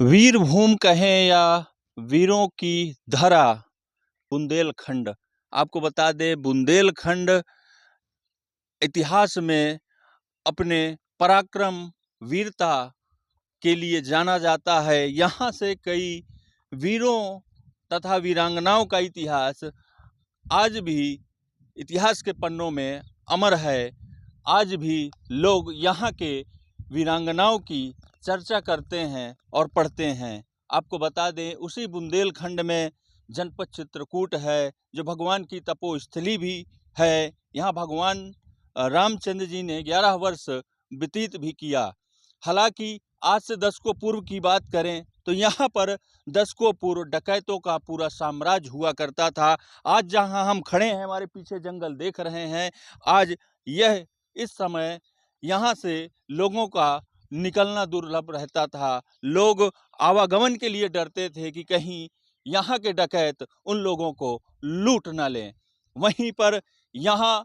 वीरभूमि कहें या वीरों की धरा बुंदेलखंड। आपको बता दें, बुंदेलखंड इतिहास में अपने पराक्रम वीरता के लिए जाना जाता है। यहाँ से कई वीरों तथा वीरांगनाओं का इतिहास आज भी इतिहास के पन्नों में अमर है। आज भी लोग यहाँ के वीरांगनाओं की चर्चा करते हैं और पढ़ते हैं। आपको बता दें, उसी बुंदेलखंड में जनपद चित्रकूट है, जो भगवान की तपोस्थली भी है। यहाँ भगवान रामचंद्र जी ने 11 वर्ष व्यतीत भी किया। हालांकि आज से दशकों पूर्व की बात करें तो यहाँ पर दशकों पूर्व डकैतों का पूरा साम्राज्य हुआ करता था। आज जहाँ हम खड़े हैं, हमारे पीछे जंगल देख रहे हैं, आज यह इस समय यहाँ से लोगों का निकलना दुर्लभ रहता था। लोग आवागमन के लिए डरते थे कि कहीं यहाँ के डकैत उन लोगों को लूट न लें। वहीं पर यहाँ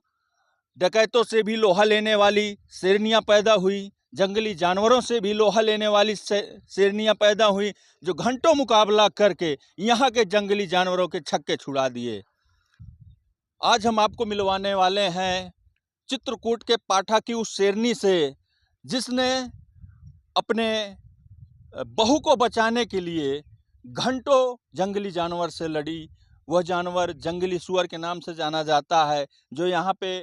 डकैतों से भी लोहा लेने वाली शेरनियाँ पैदा हुई, जंगली जानवरों से भी लोहा लेने वाली शेरनियाँ पैदा हुई, जो घंटों मुकाबला करके यहाँ के जंगली जानवरों के छक्के छुड़ा दिए। आज हम आपको मिलवाने वाले हैं चित्रकूट के पाठा की उस शेरनी से, जिसने अपने बहू को बचाने के लिए घंटों जंगली जानवर से लड़ी। वह जानवर जंगली सुअर के नाम से जाना जाता है, जो यहाँ पे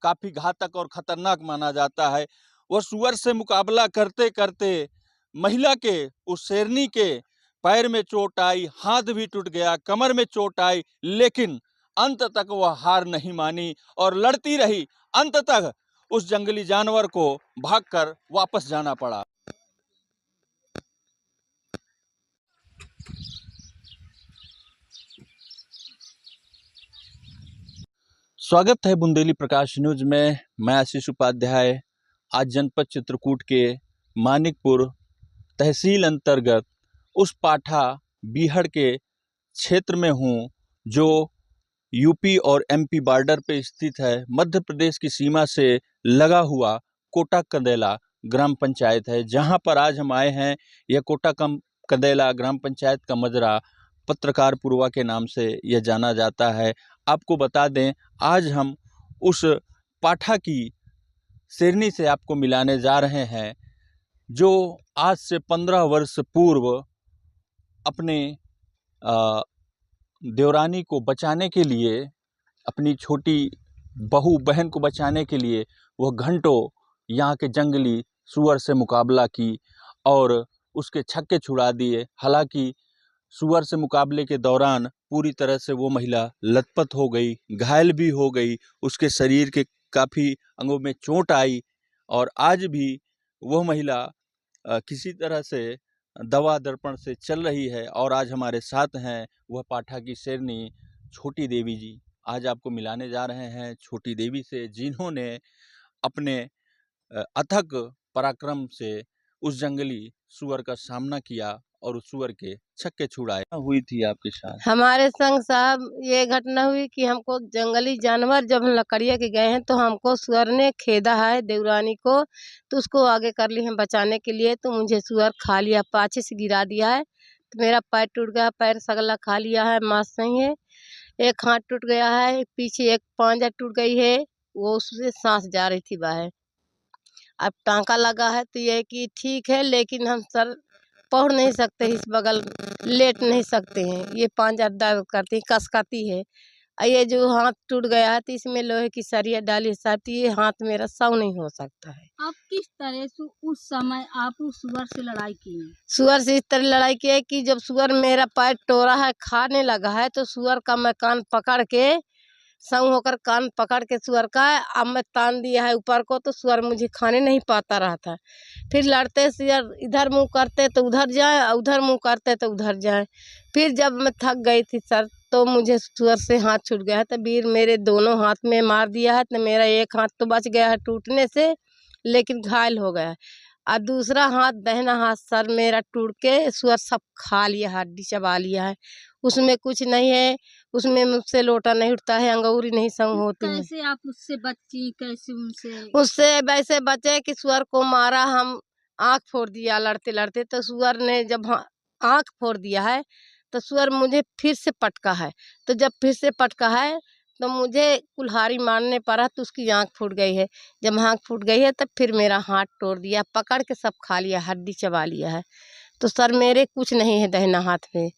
काफ़ी घातक और ख़तरनाक माना जाता है। वह सुअर से मुकाबला करते करते महिला के, उस शेरनी के पैर में चोट आई, हाथ भी टूट गया, कमर में चोट आई, लेकिन अंत तक वह हार नहीं मानी और लड़ती रही। अंत तक उस जंगली जानवर को भागकर वापस जाना पड़ा। स्वागत है बुंदेली प्रकाश न्यूज में। मैं आशीष उपाध्याय आज जनपद चित्रकूट के मानिकपुर तहसील अंतर्गत उस पाठा बीहड़ के क्षेत्र में हूँ, जो यूपी और एमपी बॉर्डर पे स्थित है। मध्य प्रदेश की सीमा से लगा हुआ कोटा कंदेला ग्राम पंचायत है, जहाँ पर आज हम आए हैं। यह कोटा कंदेला ग्राम पंचायत का मजरा पत्रकार पुरवा के नाम से यह जाना जाता है। आपको बता दें, आज हम उस पाठा की शेरनी से आपको मिलाने जा रहे हैं, जो आज से 15 वर्ष पूर्व अपने देवरानी को बचाने के लिए, अपनी छोटी बहू बहन को बचाने के लिए वह घंटों यहाँ के जंगली सुअर से मुकाबला की और उसके छक्के छुड़ा दिए। हालांकि सुअर से मुकाबले के दौरान पूरी तरह से वो महिला लथपथ हो गई, घायल भी हो गई, उसके शरीर के काफ़ी अंगों में चोट आई और आज भी वह महिला किसी तरह से दवा दर्पण से चल रही है। और आज हमारे साथ हैं वह पाठा की शेरनी छोटी देवी जी। आज आपको मिलाने जा रहे हैं छोटी देवी से, जिन्होंने अपने अथक पराक्रम से उस जंगली सुअर का सामना किया और उस सुअर के छक्के छुड़ाए। हुई थी आपके साथ? हमारे संग साहब ये घटना हुई कि हमको जंगली जानवर, जब हम लकड़िया के गए हैं तो हमको सुअर ने खेदा है देवरानी को, तो उसको आगे कर ली हम बचाने के लिए, तो मुझे सुअर खा लिया, पाछे से गिरा दिया है, तो मेरा पैर टूट गया, पैर सगला खा लिया है, मांस नहीं है, एक हाथ टूट गया है, पीछे एक पांजा टूट गई है, वो उससे सांस जा रही थी बाहर। अब टांका लगा है तो ये कि ठीक है, लेकिन हम सर पहुँच नहीं सकते, इस बगल लेट नहीं सकते हैं, ये पांजा दर्द करती कसकाती है। ये जो हाथ टूट गया है तो इसमें लोहे की सरिया डाली साहब, ये हाथ मेरा सौ नहीं हो सकता है। आप किस तरह से उस समय आप उस सुअर से लड़ाई की? सुअर से इस तरह लड़ाई की है कि जब सुअर मेरा पैर टोरा है, खाने लगा है, तो सुअर का मैं कान पकड़ के संग होकर कान पकड़ के सुअर का अब मैं तान दिया है ऊपर को, तो सुअर मुझे खाने नहीं पाता रहा था। फिर लड़ते सुअर इधर मुंह करते तो उधर जाए, उधर मुंह करते तो उधर जाए। फिर जब मैं थक गई थी सर, तो मुझे सुअर से हाथ छूट गया है, तो वीर मेरे दोनों हाथ में मार दिया है, तो मेरा एक हाथ तो बच गया है टूटने से, लेकिन घायल हो गया है। और दूसरा हाथ, दाहिना हाथ सर मेरा टूट के सुअर सब खा लिया, हड्डी चबा लिया है, उसमें कुछ नहीं है, उसमें मुझसे लोटा नहीं उठता है, अंगूरी नहीं संग होती है। कैसे आप उससे बची, कैसे उससे वैसे बचे कि सुअर को मारा, हम आँख फोड़ दिया लड़ते लड़ते, तो सुअर ने जब आँख फोड़ दिया है। तो सुअर मुझे फिर से पटका है। तो जब फिर से पटका है तो मुझे कुल्हाड़ी मारने पड़ा तो उसकी आँख फूट गई है। जब आँख फूट गई है तब फिर मेरा हाथ तोड़ दिया, पकड़ के सब खा लिया, हड्डी चबा लिया है। तो सर मेरे कुछ नहीं है दाहिना हाथ में।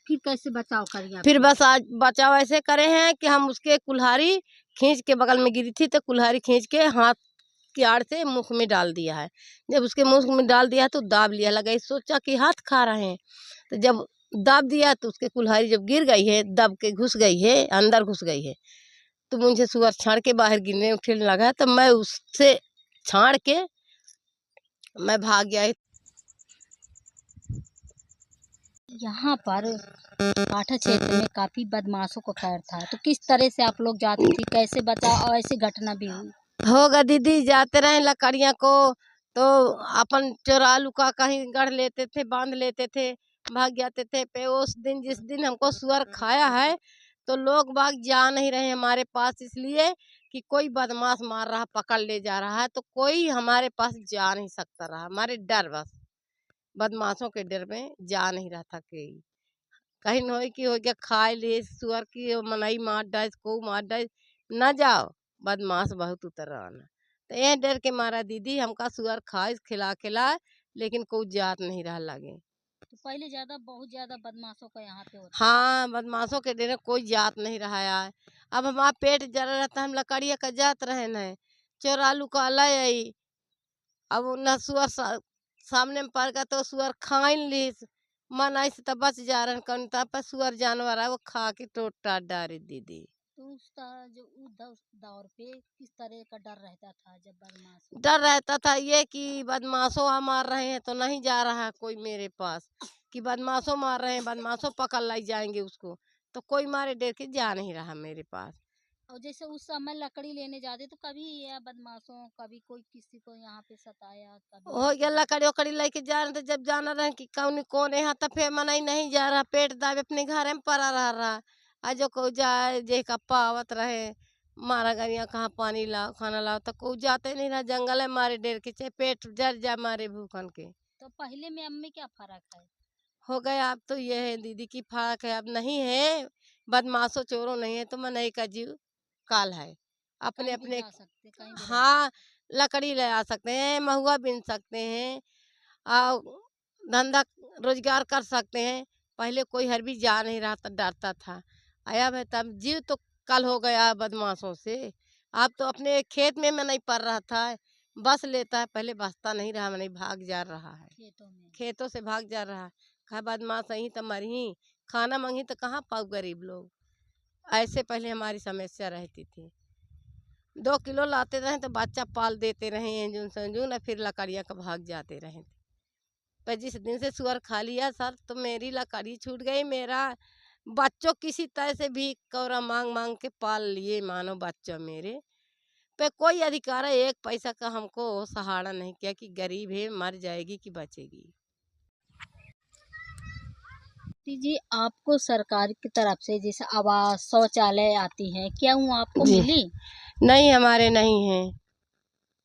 फिर कैसे बचाव करिए? फिर बस आज बचाव ऐसे करे हैं कि हम उसके कुल्हाड़ी खींच के, बगल में गिरी थी तो कुल्हाड़ी खींच के हाथ की आड़ से मुख में डाल दिया है। जब उसके मुख में डाल दिया तो दाब लिया, लगा सोचा कि हाथ खा रहे हैं। तो जब दाब दिया तो उसके कुल्हाड़ी जब गिर गई है, दब के घुस गई है, अंदर घुस गई है। तो मुझे सुअर छाड़ के बाहर गिरने उठने लगा तो मैं उससे छाड़ के मैं भाग गया। यहाँ पर काठा क्षेत्र में काफी बदमाशों का कहर था, तो किस तरह से आप लोग जाती थी, कैसे बचाव और ऐसी घटना भी हुई? होगा दीदी, जाते रहे लकड़ियाँ को तो अपन चोरा लुका कहीं गढ़ लेते थे, बांध लेते थे, भाग जाते थे। पे उस दिन जिस दिन हमको सुअर खाया है तो लोग बाग जा नहीं रहे हमारे पास, इसलिए कि कोई बदमाश मार रहा, पकड़ ले जा रहा है, तो कोई हमारे पास जा नहीं सकता रहा। हमारे डर, बस बदमाशों के डर में जा नहीं रहा था कोई। कहीं न होई कि हो गया खाए ले सुअर की मनई मार डाइस को मार डाइस, न जाओ, बदमाश बहुत उतर आना। तो ये डर के मारा दीदी हमका सुअर खाए खिला खिला, लेकिन कोई जात नहीं रहा लगे। तो पहले बहुत ज्यादा बदमाशों का यहाँ पे होता था। हाँ, बदमाशों के डर कोई जात नहीं रहा यार। अब हमारा पेट जला रहता, हम लकड़िया का जात रहे न, चोरा लुका ले आई। अब न सुअर सामने में पड़ गया तो सुअर खाइन लीस, मन ऐसे तो बच जा रहे कौन, पर सुअर जानवर है वो खा के टोट टाट डारी दीदी। तो उस दौर पे किस तरह का डर रहता था जब बदमाश? डर रहता था ये कि बदमाशों आ मार रहे हैं तो नहीं जा रहा है कोई मेरे पास, कि बदमाशों मार रहे हैं, बदमाशों पकड़ लाई जाएंगे उसको, तो कोई मारे डर के जा नहीं रहा मेरे पास। और जैसे उस समय लकड़ी लेने जाते तो कभी या बदमाशों कभी कोई किसी को यहाँ पे सताया, कभी हो आपके गया घर? लकड़ी उकड़ी लेके जा रहे थे, जब जाना रहे कि कौन यहाँ तक फिर मनाई नहीं जा रहा, पेट दाबे अपने घर में पड़ा रहा। आज जो को जाए जे का पावत रहे, मारा गरिया कहाँ पानी लाओ खाना लाओ, तो कोई जाते नहीं रहा, जंगल है मारे डेर के, चाहे पेट जर जा मारे भूखन के। तो पहले में अब में क्या फर्क है? हो गया अब तो ये है दीदी की फर्क है, अब नहीं है बदमाशों चोरों नहीं है, तो मनई का जीव काल है अपने कहीं भी अपने। जा सकते, कहीं भी रह हाँ, सकते। लकड़ी ले आ सकते हैं, महुआ बीन सकते हैं, और धंधा रोजगार कर सकते हैं। पहले कोई हर भी जा नहीं रहा था, डरता था। आया भाई तब जीव तो कल हो गया बदमाशों से। अब तो अपने खेत में नहीं पड़ रहा था, बस लेता है, पहले बसता नहीं रहा, नहीं भाग जा रहा है, खेतों में। खेतों से भाग जा रहा है। कहा बदमाश ही तो मरही, खाना मांगी तो कहाँ पाऊ गरीब लोग। ऐसे पहले हमारी समस्या रहती थी। 2 किलो लाते रहे तो बच्चा पाल देते रहे एंजुन संजुन, और फिर लकड़िया का भाग जाते रहे। पर जिस दिन से सुअर खा लिया सर, तो मेरी लकड़ी छूट गई, मेरा बच्चों किसी तरह से भी कौरा मांग मांग के पाल लिए, मानो बच्चा मेरे पे कोई अधिकार है, 1 पैसा का हमको सहारा नहीं किया कि गरीब है मर जाएगी कि बचेगी। जी, आपको सरकार की तरफ से जैसे आवास शौचालय आती हैं, क्या वो आपको जी मिली? नहीं, हमारे नहीं है।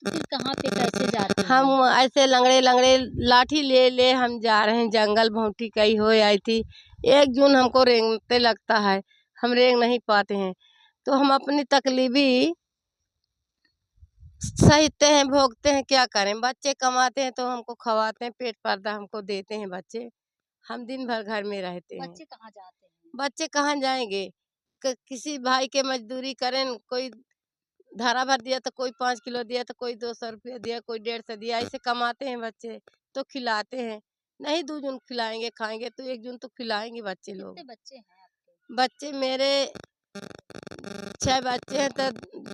फिर कहाँ पे कैसे जाते हम हैं? ऐसे लंगड़े लंगड़े लाठी ले ले हम जा रहे हैं, जंगल भोंटी कई हो आई थी। 1 जून हमको रेंगते लगता है, हम रेंग नहीं पाते हैं, तो हम अपनी तकलीफी सहते हैं, भोगते हैं, क्या करें। बच्चे कमाते हैं तो हमको खवाते हैं, पेट पर्दा हमको देते हैं बच्चे, हम दिन भर घर में रहते हैं। बच्चे कहाँ जाते हैं? बच्चे कहाँ जाएंगे, किसी भाई के मजदूरी करें, कोई धारा भर दिया तो कोई 5 किलो दिया, तो कोई 200 रुपया दिया, कोई 150 दिया, ऐसे कमाते हैं बच्चे, तो खिलाते हैं। नहीं 2 जून खिलाएंगे खाएंगे तो 1 जून तो खिलाएंगे बच्चे लोग। कितने बच्चे हैं आपके? बच्चे मेरे 6 बच्चे हैं, तो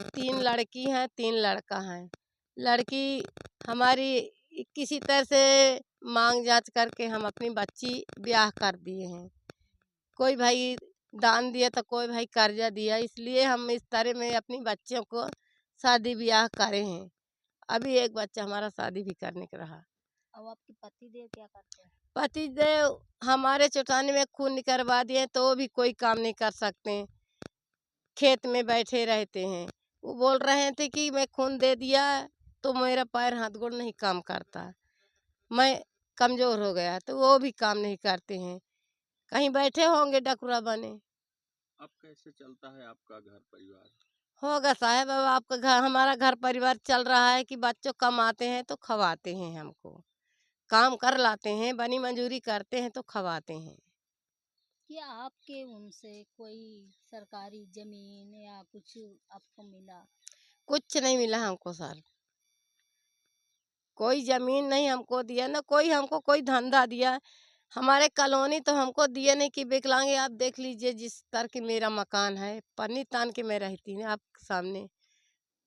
3 लड़की हैं, 3 लड़का हैं। लड़की हमारी किसी तरह से मांग जांच करके हम अपनी बच्ची ब्याह कर दिए हैं। कोई भाई दान दिया तो कोई भाई कर्जा दिया, इसलिए हम इस तरह में अपनी बच्चों को शादी ब्याह करे हैं। अभी एक बच्चा हमारा शादी भी करने का रहा। और आपके पति देव क्या करते हैं? पति देव हमारे चौटाने में खून निकलवा दिए तो वो भी कोई काम नहीं कर सकते, खेत में बैठे रहते हैं। वो बोल रहे थे कि मैं खून दे दिया तो मेरा पैर हाथ गोड़ नहीं काम करता, मैं कमजोर हो गया तो वो भी काम नहीं करते हैं, कहीं बैठे होंगे डकुरा बने। अब कैसे चलता है आपका घर परिवार? होगा साहब, अब आपका घर, हमारा घर परिवार चल रहा है कि बच्चों कमाते हैं तो खवाते हैं हमको, काम कर लाते हैं, बनी मंजूरी करते हैं तो खवाते हैं। क्या आपके उनसे कोई सरकारी जमीन या कुछ आपको मिला? कुछ नहीं मिला हमको सर, कोई जमीन नहीं हमको दिया, ना कोई हमको कोई धंधा दिया। हमारे कॉलोनी तो हमको दिए नहीं कि विकलांग, आप देख लीजिए जिस तरह की मेरा मकान है, पन्नी तान के मैं रहती हूँ आपके सामने,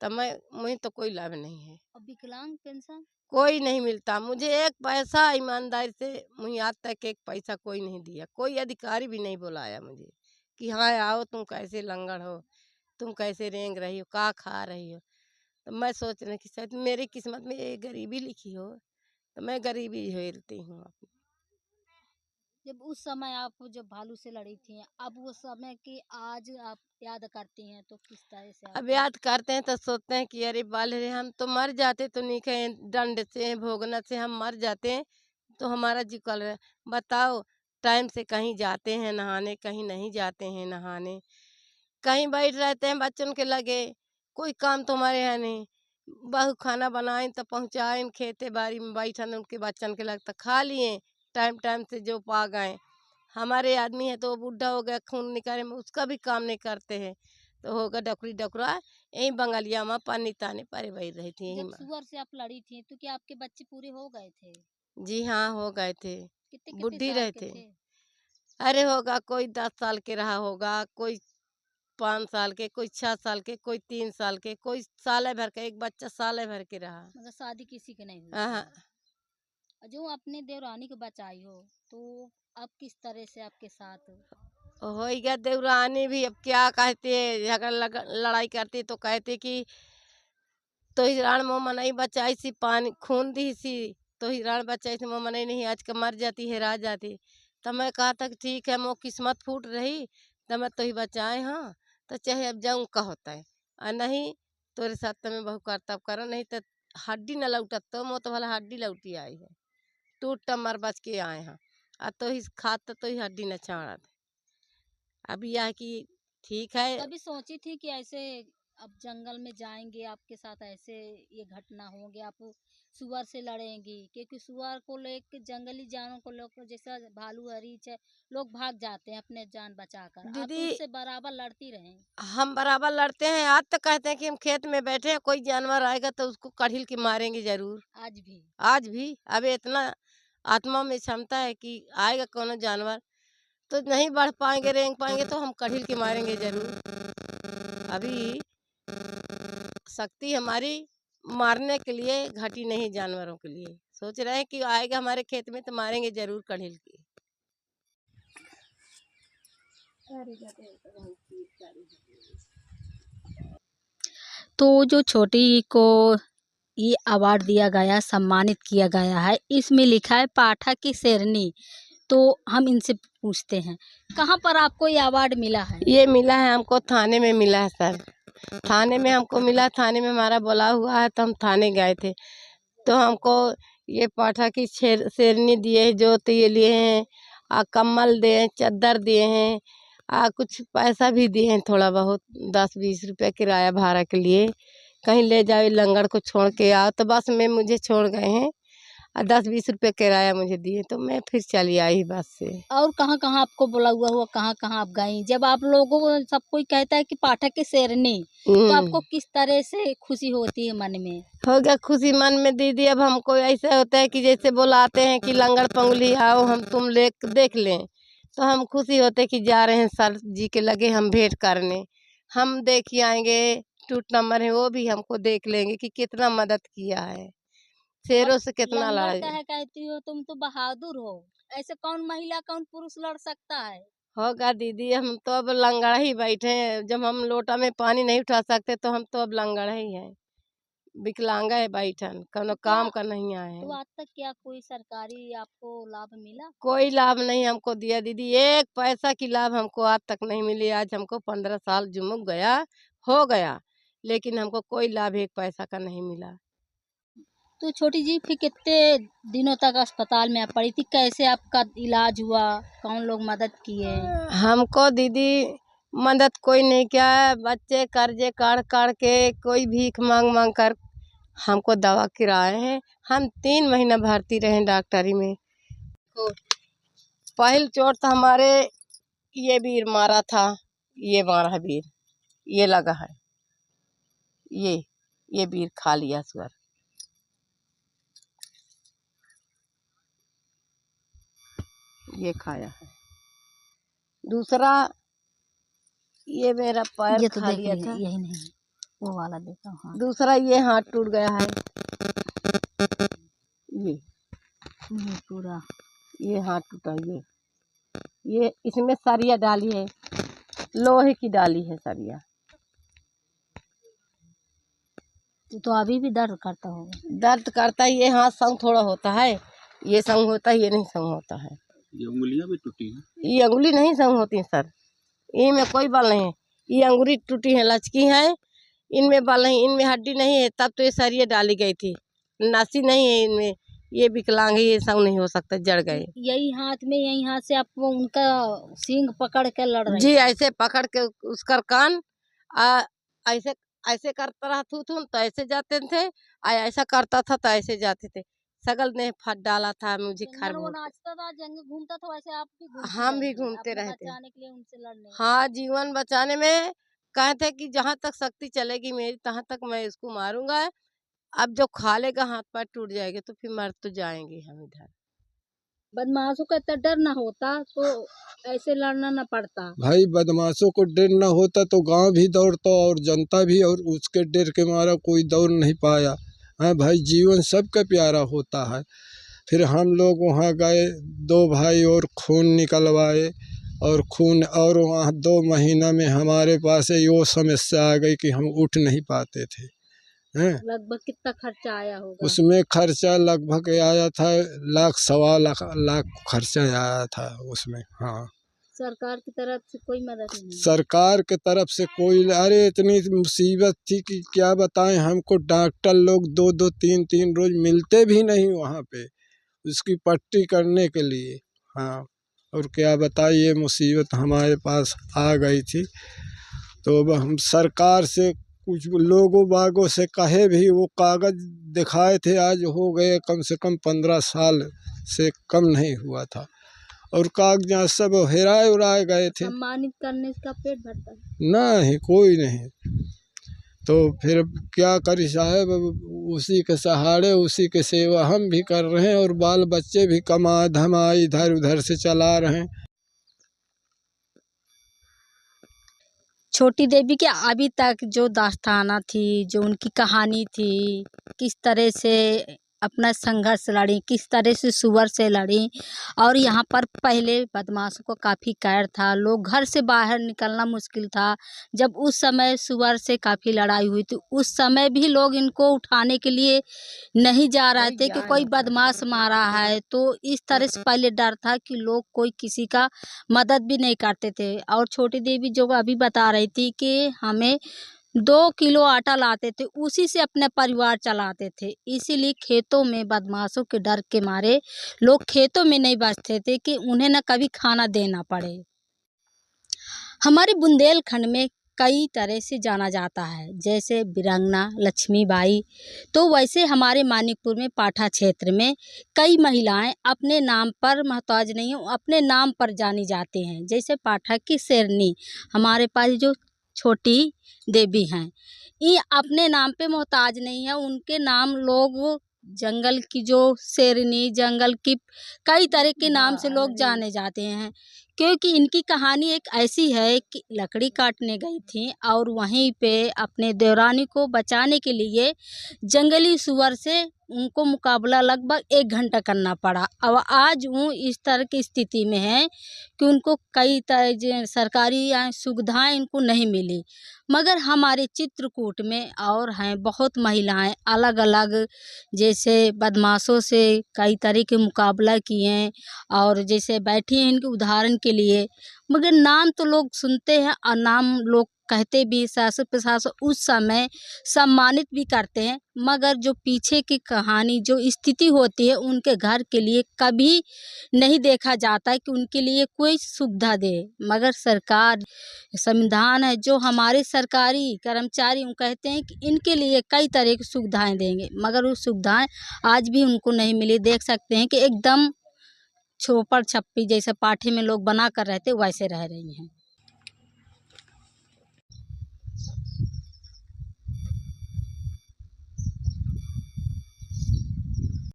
तब मैं, मुझे तो कोई लाभ नहीं है, और विकलांग पेंशन? कोई नहीं मिलता मुझे एक पैसा, ईमानदारी से मुझे आज तक एक पैसा कोई नहीं दिया, कोई अधिकारी भी नहीं बुलाया मुझे कि हाँ आओ, तुम कैसे लंगड़ हो, तुम कैसे रेंग रही हो, का खा रही हो। तो मैं सोच रही कि शायद मेरी किस्मत में ये गरीबी लिखी हो, तो मैं गरीबी झेलती हूँ अपनी। जब उस समय आप जब भालू से लड़ी थी, अब वो समय की आज आप याद करती हैं तो किस तरह से अब आपको? याद करते हैं तो सोचते हैं कि अरे बाल रे, हम तो मर जाते तो नहीं कहे, दंड से भोगना से हम मर जाते हैं तो हमारा जी कल रहा। बताओ, टाइम से कहीं जाते हैं नहाने, कहीं नहीं जाते हैं नहाने, कहीं बैठ रहते हैं बच्चों के लगे, कोई काम तो हमारे यहाँ नहीं। बहू खाना बनाए तो पहुँचाए, खेते बाड़ी में बैठन उनके बच्चन के लग तो खा लिए, टाइम टाइम से जो पा गए। हमारे आदमी है तो वो बूढ़ा हो गया, खून निकाले में उसका भी काम नहीं करते हैं, तो होगा डकरी डकरा यहीं बंगलिया में पानी ताने परे बही रही थी यहीं जब में। सुअर से आप लड़ी थी तो क्या आपके बच्चे पूरे हो गए थे? जी हाँ, हो गए थे, कितने कितने बुढ़ी साल रहे के थे। थे? अरे होगा कोई 10 साल के रहा होगा, कोई 5 साल के, कोई 6 साल के, कोई 3 साल के, कोई साल भर का, एक बच्चा साल भर के रहा। मगर शादी किसी के नहीं हुई हाँ थी। हाँ, और जो अपने देवरानी को बचाई हो तो अब किस तरह से आपके साथ? हो गया देवरानी भी, अब क्या कहते, झगड़ा लड़ाई करती तो कहते कि तो हिरान मोह मनई बचाई सी, पानी खून दी सी, तो हिरान बचाई सी मोह मनई नहीं, आज का मर जाती हेरा जाती। तब मैं कहा था कि ठीक है, मोह किस्मत फूट रही तो मैं तो ही बचाए, हाँ तो चाहे अब जाऊँ का होता है, और नहीं तोरे साथ तो मैं बहु करतब करो, नहीं तो हड्डी न लौटत, तो मोह तो भला हड्डी लौटी आई है, टूट टमर बच के आए हैं, और तो ही खात तो ही हड्डी न छाड़त। अब यह है कि ठीक है। कभी सोची थी कि ऐसे अब जंगल में जाएंगे, आपके साथ ऐसे ये घटना होंगे, आप सुअर से लड़ेंगी? क्योंकि सुअर को लेकर, जंगली जानवरों को लेकर, जैसा भालू हरीच है, लोग भाग जाते हैं अपने जान बचाकर, आप तो दीदी, उससे बराबर लड़ती रहें। हम बराबर लड़ते हैं, आज तो कहते हैं कि हम खेत में बैठे हैं, कोई जानवर आएगा तो उसको कढ़िल के मारेंगे जरूर। आज भी? आज भी, अब इतना आत्मा में क्षमता है कि आएगा कोनो जानवर तो नहीं बढ़ पाएंगे, रेंग पाएंगे तो हम कढ़िल के मारेंगे जरूर। अभी शक्ति हमारी मारने के लिए घटी नहीं, जानवरों के लिए सोच रहे हैं कि आएगा हमारे खेत में तो मारेंगे जरूर कढ़िल के। तो जो छोटी को ये अवार्ड दिया गया, सम्मानित किया गया है, इसमें लिखा है पाठा की शेरनी। तो हम इनसे पूछते हैं, कहाँ पर आपको ये अवार्ड मिला है? ये मिला है हमको थाने में मिला है सर, थाने में हमको मिला, थाने में हमारा बोला हुआ है तो हम थाने गए थे, तो हमको ये पाठा की शेरनी दिए हैं, जो तो ये लिए हैं, कम्बल दिए हैं, चादर दिए हैं, कुछ पैसा भी दिए हैं, थोड़ा बहुत 10-20 रुपये किराया भाड़ा के लिए, कहीं ले जाओ लंगड़ को छोड़ के आओ, तो बस में मुझे छोड़ गए हैं, और 10-20 रुपये किराया मुझे दिए, तो मैं फिर चली आई बस से। और कहाँ कहाँ आपको बुला हुआ, कहाँ कहाँ आप गई? जब आप लोगों को सब कोई कहता है कि पाठक की शेरनी, तो आपको किस तरह से खुशी होती है मन में? हो गया खुशी मन में दीदी, अब हमको ऐसा होता है कि जैसे बुलाते हैं कि लंगड़ पंगुली आओ, हम तुम ले देख लें, तो हम खुशी होते कि जा रहे हैं सर जी के लगे हम भेंट करने, हम देख ही आएंगे, टूट नंबर है वो भी हमको देख लेंगे कि कितना मदद किया है, और शेरों से कितना लंगड़ लड़ाई। कहे कहती हो तुम तो बहादुर हो, ऐसे कौन महिला कौन पुरुष लड़ सकता है? होगा दीदी, हम तो अब लंगड़ा ही बैठे हैं, जब हम लोटा में पानी नहीं उठा सकते तो हम तो अब लंगड़ा ही हैं, विकलांगा है बैठन, कोनो तो क्या, काम का नहीं आए तो हैं। आज तक क्या कोई सरकारी आपको लाभ मिला? कोई लाभ नहीं हमको दिया दीदी, एक पैसा की लाभ हमको आज तक नहीं मिली, आज हमको 15 साल जुमुक गया, हो गया, लेकिन हमको कोई लाभ एक पैसा का नहीं मिला। तो छोटी जी फिर कितने दिनों तक अस्पताल में आप पड़ी थी, कैसे आपका इलाज हुआ, कौन लोग मदद किए? हमको दीदी मदद कोई नहीं किया है। बच्चे कर्जे काढ़ काढ़ के कोई भीख मांग मांग कर हमको दवा किराए हैं। हम 3 महीना भर्ती रहे डॉक्टरी में। तो पहल चोट तो हमारे ये वीर मारा था, ये मारा है वीर, ये लगा है, ये वीर खा लिया सुअर। ये खाया है। दूसरा ये मेरा पैर ये तो खा देख लिया लीजिए, था। यही नहीं, वो वाला देखा। हाँ, दूसरा ये हाथ टूट गया है। ये पूरा ये हाथ टूटा, ये इसमें सरिया डाली है, लोहे की डाली है सरिया। तो अभी भी दर्द करता होगा? दर्द करता है, ये हाथ संग थोड़ा होता है, ये संग होता है, ये नहीं संग होता है। ये उंगलियां भी टूटी हैं? ये अंगुली नहीं संग होती है सर, इनमें कोई बल नहीं है। ये अंगुली टूटी है, लचकी है, इनमें बल नहीं, इनमें हड्डी नहीं है, तब तो ये सरिया डाली गई थी। नसी नहीं है इनमें, ये विकलांग है, ये संग नहीं हो सकता, जड़ गए। यही हाथ में, यही हाथ से आप उनका सींग पकड़ के लड़ रहे जी, थे? ऐसे पकड़ के उसका कान ऐसे ऐसे करता रहा थू तो ऐसे जाते थे, ऐसा करता था तो ऐसे जाते थे। सगल ने फट डाला था मुझे खर। वो नाचता था, जंग घूमता था, वैसे आप भी घूमते हम भी रहे घूमते अपने रहते। बचाने के लिए, उनसे लड़ने? हाँ, जीवन बचाने में कहे थे कि जहाँ तक शक्ति चलेगी मेरी तहाँ तक मैं इसको मारूंगा। अब जो खा लेगा हाथ पैर टूट जाएंगे तो फिर मर तो जाएंगे हम इधर। बदमाशों का इतना डर ना होता तो ऐसे लड़ना ना पड़ता। भाई बदमाशों को डर न होता तो गांव भी दौड़ता और जनता भी, और उसके डर के मारा कोई दौड़ नहीं पाया। हाँ भाई, जीवन सबका प्यारा होता है। फिर हम लोग वहाँ गए, 2 भाई और खून निकलवाए, और खून, और वहाँ 2 महीना में हमारे पास यो समस्या आ गई कि हम उठ नहीं पाते थे। हैं, लगभग कितना खर्चा आया होगा? उसमें खर्चा लगभग आया था 1 सवा लाख खर्चा आया था उसमें। हाँ, सरकार की तरफ से कोई मदद नहीं? सरकार के तरफ से कोई, अरे इतनी मुसीबत थी कि क्या बताएं। हमको डॉक्टर लोग 2-2 3-3 रोज मिलते भी नहीं वहाँ पे उसकी पट्टी करने के लिए। हाँ, और क्या बताइए, मुसीबत हमारे पास आ गई थी। तो अब हम सरकार से कुछ लोगों बागों से कहे भी, वो कागज दिखाए थे, आज हो गए कम से कम 15 साल से कम नहीं हुआ था, और कागजात सब हेराए उड़ाए गए थे। सम्मानित करने का पेट भरता है? नहीं, कोई नहीं। तो फिर क्या करी साहब, उसी के सहारे, उसी के सेवा हम भी कर रहे हैं, और बाल बच्चे भी कमा धमा इधर उधर से चला रहे हैं। छोटी देवी के अभी तक जो दास्ताना थी, जो उनकी कहानी थी, किस तरह से अपना संघर्ष लड़ी, किस तरह से सुअर से लड़ी, और यहाँ पर पहले बदमाशों को काफ़ी कैर था, लोग घर से बाहर निकलना मुश्किल था। जब उस समय सुअर से काफ़ी लड़ाई हुई थी, उस समय भी लोग इनको उठाने के लिए नहीं जा रहे थे कि कोई बदमाश मारा है। तो इस तरह से पहले डर था कि लोग कोई किसी का मदद भी नहीं करते थे। और छोटी देवी जो अभी बता रही थी कि हमें 2 किलो आटा लाते थे, उसी से अपने परिवार चलाते थे। इसीलिए खेतों में बदमाशों के डर के मारे लोग खेतों में नहीं बचते थे कि उन्हें न कभी खाना देना पड़े। हमारे बुंदेलखंड में कई तरह से जाना जाता है, जैसे वीरांगना लक्ष्मीबाई। तो वैसे हमारे मानिकपुर में पाठा क्षेत्र में कई महिलाएं अपने नाम पर मोहताज नहीं, अपने नाम पर जानी जाती हैं। जैसे पाठा की शेरनी, हमारे पास जो छोटी देवी हैं, ये अपने नाम पे मोहताज नहीं है। उनके नाम लोग जंगल की जो शेरनी, जंगल की कई तरह के नाम से लोग जाने जाते हैं, क्योंकि इनकी कहानी एक ऐसी है कि लकड़ी काटने गई थी और वहीं पे अपने देवरानी को बचाने के लिए जंगली सुअर से उनको मुकाबला लगभग 1 घंटा करना पड़ा। अब आज वो इस तरह की स्थिति में है कि उनको कई तरह सरकारी या सुविधाएं इनको नहीं मिली। मगर हमारे चित्रकूट में और हैं बहुत महिलाएं अलग अलग, जैसे बदमाशों से कई तरह के मुकाबला किए हैं, और जैसे बैठी हैं इनके उदाहरण के लिए। मगर नाम तो लोग सुनते हैं और नाम लोग कहते भी शासन प्रशासन उस समय सम्मानित भी करते हैं, मगर जो पीछे की कहानी जो स्थिति होती है उनके घर के लिए कभी नहीं देखा जाता है कि उनके लिए कोई सुविधा दे। मगर सरकार संविधान है जो हमारे सरकारी कर्मचारी कहते हैं कि इनके लिए कई तरह की सुविधाएं देंगे, मगर वो सुविधाएं आज भी उनको नहीं मिली। देख सकते हैं कि एकदम छोपड़ छप्पी जैसे पाठे में लोग बना कर रहते वैसे रह रही हैं।